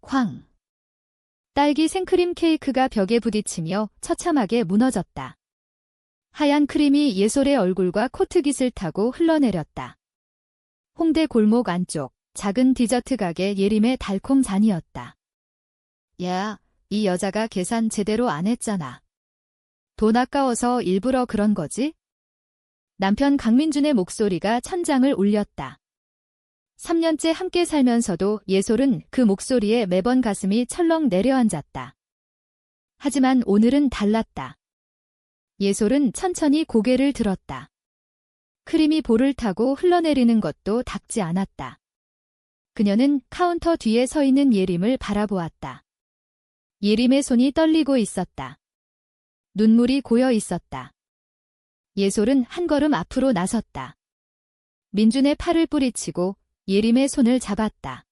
쾅. 딸기 생크림 케이크가 벽에 부딪히며 처참하게 무너졌다. 하얀 크림이 예솔의 얼굴과 코트깃을 타고 흘러내렸다. 홍대 골목 안쪽 작은 디저트 가게 예림의 달콤 잔이었다. 야, 이 여자가 계산 제대로 안 했잖아. 돈 아까워서 일부러 그런 거지? 남편 강민준의 목소리가 천장을 울렸다. 3년째 함께 살면서도 예솔은 그 목소리에 매번 가슴이 철렁 내려앉았다. 하지만 오늘은 달랐다. 예솔은 천천히 고개를 들었다. 크림이 볼을 타고 흘러내리는 것도 닿지 않았다. 그녀는 카운터 뒤에 서 있는 예림을 바라보았다. 예림의 손이 떨리고 있었다. 눈물이 고여 있었다. 예솔은 한 걸음 앞으로 나섰다. 민준의 팔을 뿌리치고 예림의 손을 잡았다.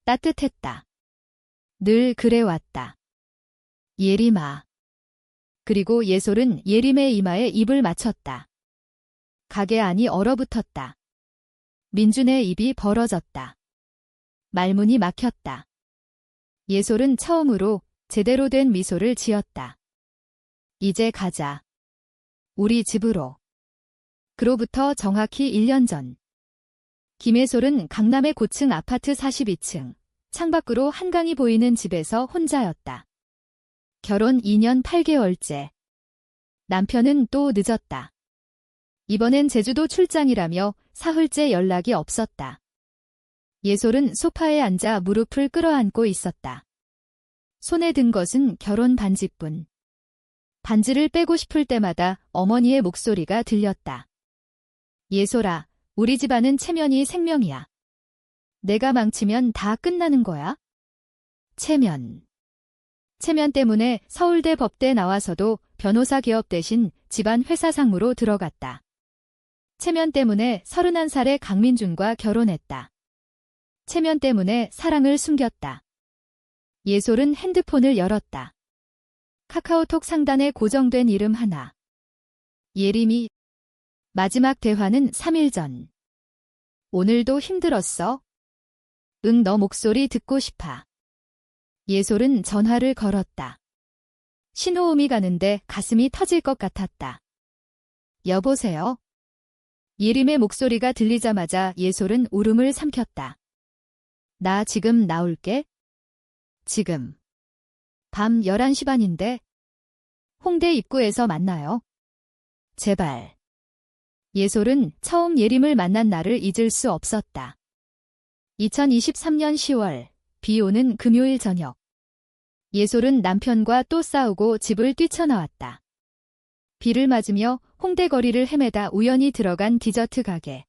따뜻했다. 늘 그래왔다. 예림아. 그리고 예솔은 예림의 이마에 입을 맞췄다. 가게 안이 얼어붙었다. 민준의 입이 벌어졌다. 말문이 막혔다. 예솔은 처음으로 제대로 된 미소를 지었다. 이제 가자. 우리 집으로. 그로부터 정확히 1년 전. 김예솔은 강남의 고층 아파트 42층, 창밖으로 한강이 보이는 집에서 혼자였다. 결혼 2년 8개월째. 남편은 또 늦었다. 이번엔 제주도 출장이라며 사흘째 연락이 없었다. 예솔은 소파에 앉아 무릎을 끌어안고 있었다. 손에 든 것은 결혼 반지뿐. 반지를 빼고 싶을 때마다 어머니의 목소리가 들렸다. 예솔아, 우리 집안은 체면이 생명이야. 내가 망치면 다 끝나는 거야. 체면. 체면 때문에 서울대 법대 나와서도 변호사 개업 대신 집안 회사 상무로 들어갔다. 체면 때문에 31살에 강민준과 결혼했다. 체면 때문에 사랑을 숨겼다. 예솔은 핸드폰을 열었다. 카카오톡 상단에 고정된 이름 하나. 예림이. 마지막 대화는 3일 전. 오늘도 힘들었어? 응, 너 목소리 듣고 싶어. 예솔은 전화를 걸었다. 신호음이 가는데 가슴이 터질 것 같았다. 여보세요? 예림의 목소리가 들리자마자 예솔은 울음을 삼켰다. 나 지금 나올게. 지금. 밤 11시 반인데. 홍대 입구에서 만나요. 제발. 예솔은 처음 예림을 만난 날을 잊을 수 없었다. 2023년 10월, 비 오는 금요일 저녁. 예솔은 남편과 또 싸우고 집을 뛰쳐나왔다. 비를 맞으며 홍대 거리를 헤매다 우연히 들어간 디저트 가게.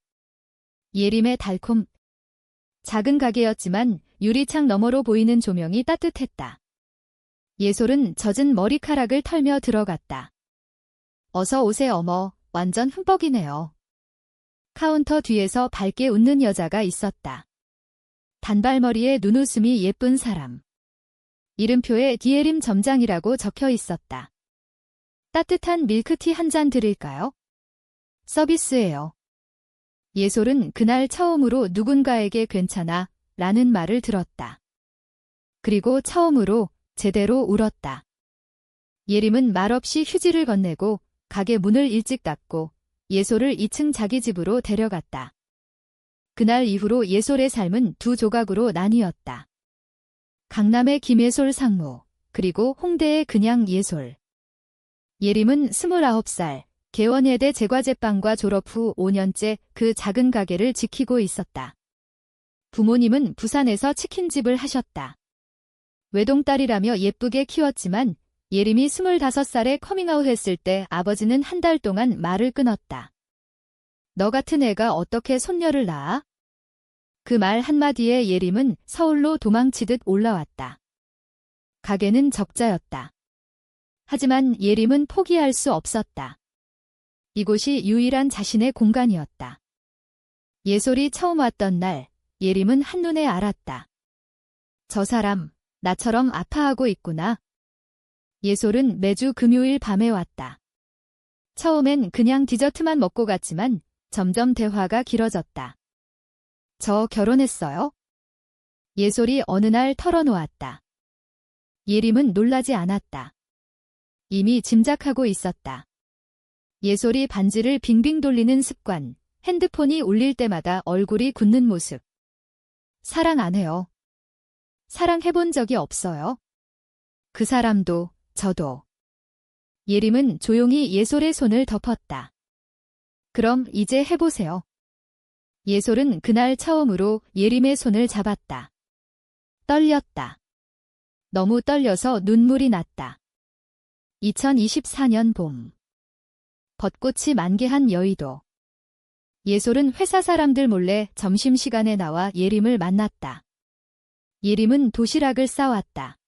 예림의 달콤. 작은 가게였지만 유리창 너머로 보이는 조명이 따뜻했다. 예솔은 젖은 머리카락을 털며 들어갔다. 어서 오세요 어머, 완전 흠뻑이네요. 카운터 뒤에서 밝게 웃는 여자가 있었다. 단발머리에 눈웃음이 예쁜 사람. 이름표에 디에림 점장이라고 적혀 있었다. 따뜻한 밀크티 한 잔 드릴까요? 서비스예요. 예솔은 그날 처음으로 누군가에게 괜찮아 라는 말을 들었다. 그리고 처음으로 제대로 울었다. 예림은 말없이 휴지를 건네고 가게 문을 일찍 닫고 예솔을 2층 자기 집으로 데려갔다. 그날 이후로 예솔의 삶은 두 조각으로 나뉘었다. 강남의 김예솔 상무, 그리고 홍대의 그냥 예솔. 예림은 29살, 개원예대 제과제빵과 졸업 후 5년째 그 작은 가게를 지키고 있었다. 부모님은 부산에서 치킨집을 하셨다. 외동딸이라며 예쁘게 키웠지만 예림이 25살에 커밍아웃 했을 때 아버지는 한 달 동안 말을 끊었다. 너 같은 애가 어떻게 손녀를 낳아? 그 말 한마디에 예림은 서울로 도망치듯 올라왔다. 가게는 적자였다. 하지만 예림은 포기할 수 없었다. 이곳이 유일한 자신의 공간이었다. 예솔이 처음 왔던 날, 예림은 한눈에 알았다. 저 사람, 나처럼 아파하고 있구나. 예솔은 매주 금요일 밤에 왔다. 처음엔 그냥 디저트만 먹고 갔지만 점점 대화가 길어졌다. 저 결혼했어요? 예솔이 어느 날 털어놓았다. 예림은 놀라지 않았다. 이미 짐작하고 있었다. 예솔이 반지를 빙빙 돌리는 습관, 핸드폰이 울릴 때마다 얼굴이 굳는 모습. 사랑 안 해요. 사랑해본 적이 없어요. 그 사람도, 저도. 예림은 조용히 예솔의 손을 덮었다. 그럼 이제 해보세요. 예솔은 그날 처음으로 예림의 손을 잡았다. 떨렸다. 너무 떨려서 눈물이 났다. 2024년 봄. 벚꽃이 만개한 여의도. 예솔은 회사 사람들 몰래 점심시간에 나와 예림을 만났다. 예림은 도시락을 싸왔다.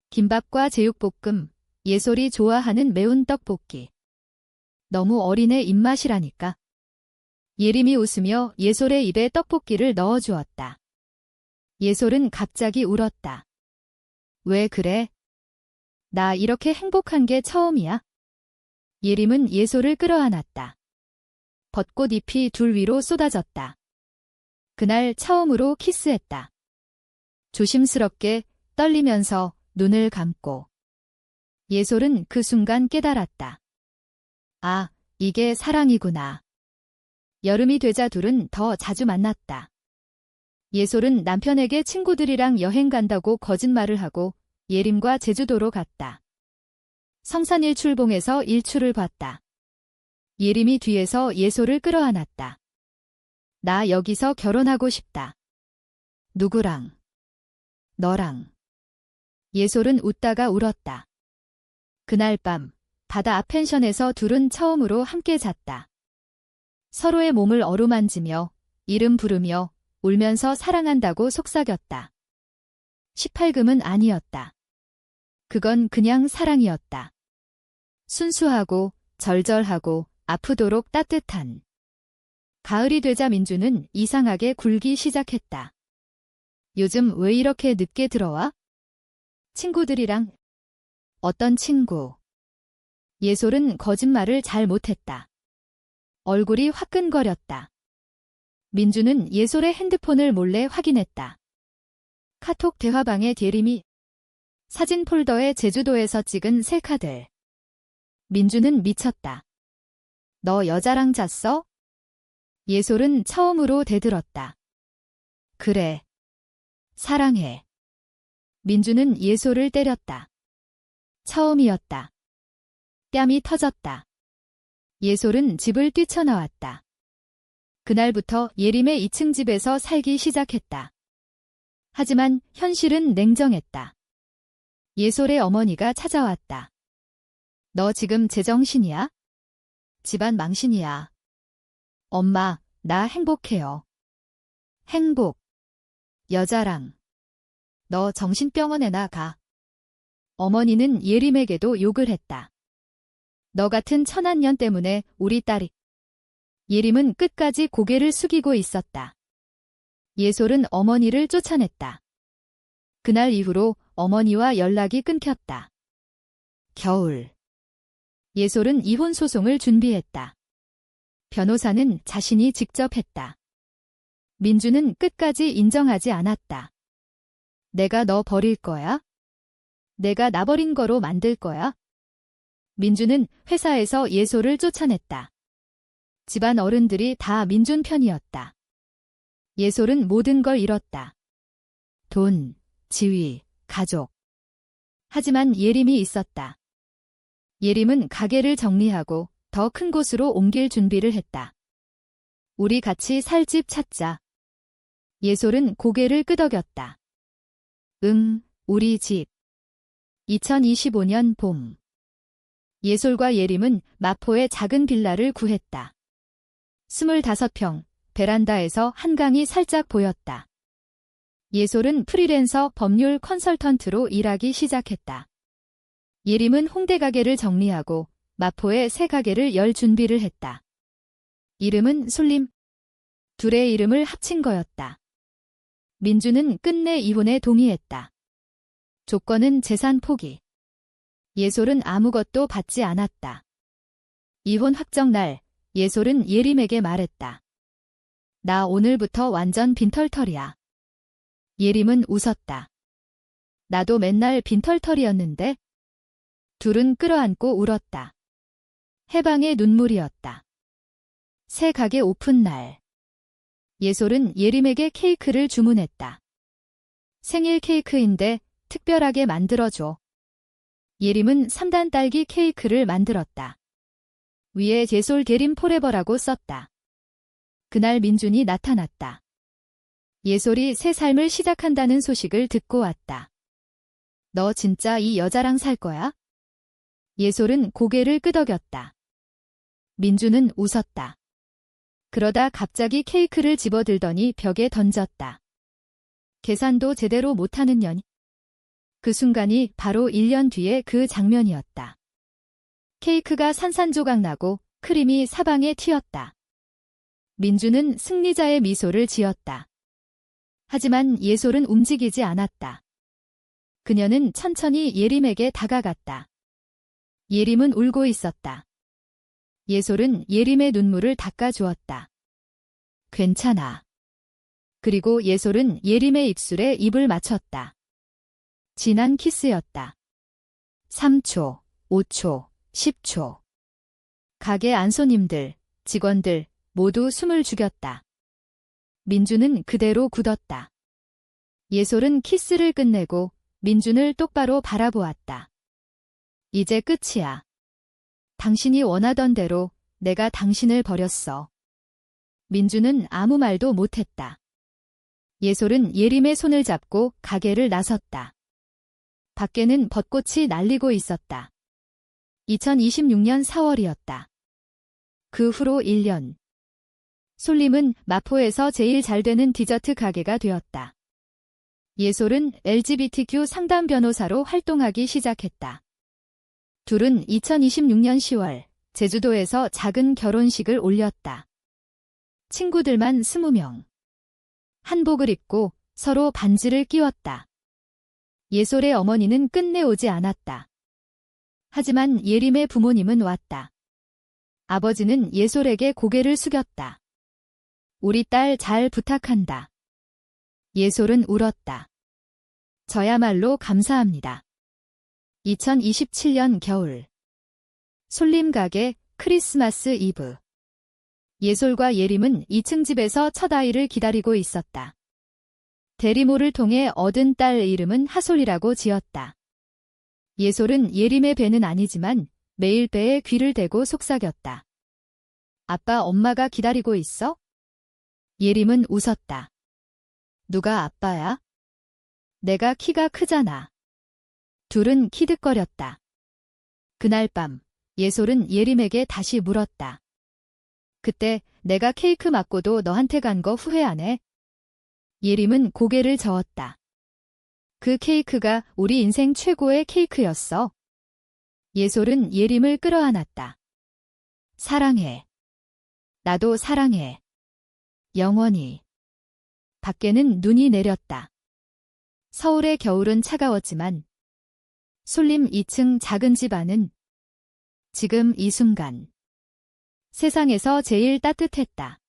김밥과 제육볶음, 예솔이 좋아하는 매운 떡볶이. 너무 어린애 입맛이라니까. 예림이 웃으며 예솔의 입에 떡볶이를 넣어주었다. 예솔은 갑자기 울었다. 왜 그래? 나 이렇게 행복한 게 처음이야. 예림은 예솔을 끌어안았다. 벚꽃잎이 둘 위로 쏟아졌다. 그날 처음으로 키스했다. 조심스럽게 떨리면서 눈을 감고. 예솔은 그 순간 깨달았다. 아, 이게 사랑이구나. 여름이 되자 둘은 더 자주 만났다. 예솔은 남편에게 친구들이랑 여행 간다고 거짓말을 하고 예림과 제주도로 갔다. 성산일출봉에서 일출을 봤다. 예림이 뒤에서 예솔을 끌어안았다. 나 여기서 결혼하고 싶다. 누구랑? 너랑. 예솔은 웃다가 울었다. 그날 밤 바다 앞 펜션에서 둘은 처음으로 함께 잤다. 서로의 몸을 어루만지며 이름 부르며 울면서 사랑한다고 속삭였다. 18금은 아니었다. 그건 그냥 사랑이었다. 순수하고 절절하고 아프도록 따뜻한. 가을이 되자 민주는 이상하게 굴기 시작했다. 요즘 왜 이렇게 늦게 들어와? 친구들이랑. 어떤 친구? 예솔은 거짓말을 잘 못했다. 얼굴이 화끈거렸다. 민주는 예솔의 핸드폰을 몰래 확인했다. 카톡 대화방에 예림이 사진 폴더에 제주도에서 찍은 셀카들. 민주는 미쳤다. 너 여자랑 잤어? 예솔은 처음으로 대들었다. 그래. 사랑해. 민주는 예솔을 때렸다. 처음이었다. 뺨이 터졌다. 예솔은 집을 뛰쳐나왔다. 그날부터 예림의 2층 집에서 살기 시작했다. 하지만 현실은 냉정했다. 예솔의 어머니가 찾아왔다. 너 지금 제정신이야? 집안 망신이야. 엄마, 나 행복해요. 행복. 여자랑. 너 정신병원에나 가. 어머니는 예림에게도 욕을 했다. 너 같은 천한년 때문에 우리 딸이. 예림은 끝까지 고개를 숙이고 있었다. 예솔은 어머니를 쫓아냈다. 그날 이후로 어머니와 연락이 끊겼다. 겨울. 예솔은 이혼 소송을 준비했다. 변호사는 자신이 직접 했다. 민주는 끝까지 인정하지 않았다. 내가 너 버릴 거야? 내가 나 버린 거로 만들 거야? 민주는 회사에서 예솔을 쫓아냈다. 집안 어른들이 다 민준 편이었다. 예솔은 모든 걸 잃었다. 돈, 지위, 가족. 하지만 예림이 있었다. 예림은 가게를 정리하고 더 큰 곳으로 옮길 준비를 했다. 우리 같이 살 집 찾자. 예솔은 고개를 끄덕였다. 응, 우리 집. 2025년 봄. 예솔과 예림은 마포의 작은 빌라를 구했다. 25평, 베란다에서 한강이 살짝 보였다. 예솔은 프리랜서 법률 컨설턴트로 일하기 시작했다. 예림은 홍대 가게를 정리하고 마포에 새 가게를 열 준비를 했다. 이름은 솔림. 둘의 이름을 합친 거였다. 민주는 끝내 이혼에 동의했다. 조건은 재산 포기. 예솔은 아무것도 받지 않았다. 이혼 확정 날, 예솔은 예림에게 말했다. 나 오늘부터 완전 빈털털이야. 예림은 웃었다. 나도 맨날 빈털터리였는데? 둘은 끌어안고 울었다. 해방의 눈물이었다. 새 가게 오픈 날. 예솔은 예림에게 케이크를 주문했다. 생일 케이크인데 특별하게 만들어줘. 예림은 3단 딸기 케이크를 만들었다. 위에 예솔 예림 포레버라고 썼다. 그날 민준이 나타났다. 예솔이 새 삶을 시작한다는 소식을 듣고 왔다. 너 진짜 이 여자랑 살 거야? 예솔은 고개를 끄덕였다. 민준은 웃었다. 그러다 갑자기 케이크를 집어들더니 벽에 던졌다. 계산도 제대로 못하는 년. 그 순간이 바로 1년 뒤의 그 장면이었다. 케이크가 산산조각 나고 크림이 사방에 튀었다. 민준은 승리자의 미소를 지었다. 하지만 예솔은 움직이지 않았다. 그녀는 천천히 예림에게 다가갔다. 예림은 울고 있었다. 예솔은 예림의 눈물을 닦아주었다. 괜찮아. 그리고 예솔은 예림의 입술에 입을 맞췄다. 진한 키스였다. 3초, 5초, 10초. 가게 안손님들, 직원들 모두 숨을 죽였다. 민준은 그대로 굳었다. 예솔은 키스를 끝내고 민준을 똑바로 바라보았다. 이제 끝이야. 당신이 원하던 대로 내가 당신을 버렸어. 민준은 아무 말도 못했다. 예솔은 예림의 손을 잡고 가게를 나섰다. 밖에는 벚꽃이 날리고 있었다. 2026년 4월이었다. 그 후로 1년. 솔림은 마포에서 제일 잘 되는 디저트 가게가 되었다. 예솔은 LGBTQ 상담 변호사로 활동하기 시작했다. 둘은 2026년 10월 제주도에서 작은 결혼식을 올렸다. 친구들만 20명. 한복을 입고 서로 반지를 끼웠다. 예솔의 어머니는 끝내 오지 않았다. 하지만 예림의 부모님은 왔다. 아버지는 예솔에게 고개를 숙였다. 우리 딸 잘 부탁한다. 예솔은 울었다. 저야말로 감사합니다. 2027년 겨울. 솔림 가게 크리스마스 이브. 예솔과 예림은 2층 집에서 첫 아이를 기다리고 있었다. 대리모를 통해 얻은 딸 이름은 하솔이라고 지었다. 예솔은 예림의 배는 아니지만 매일 배에 귀를 대고 속삭였다. 아빠, 엄마가 기다리고 있어? 예림은 웃었다. 누가 아빠야? 내가 키가 크잖아. 둘은 키득거렸다. 그날 밤 예솔은 예림에게 다시 물었다. 그때 내가 케이크 맞고도 너한테 간 거 후회 안 해? 예림은 고개를 저었다. 그 케이크가 우리 인생 최고의 케이크였어. 예솔은 예림을 끌어안았다. 사랑해. 나도 사랑해. 영원히. 밖에는 눈이 내렸다. 서울의 겨울은 차가웠지만 솔림 2층 작은 집 안은 지금 이 순간 세상에서 제일 따뜻했다.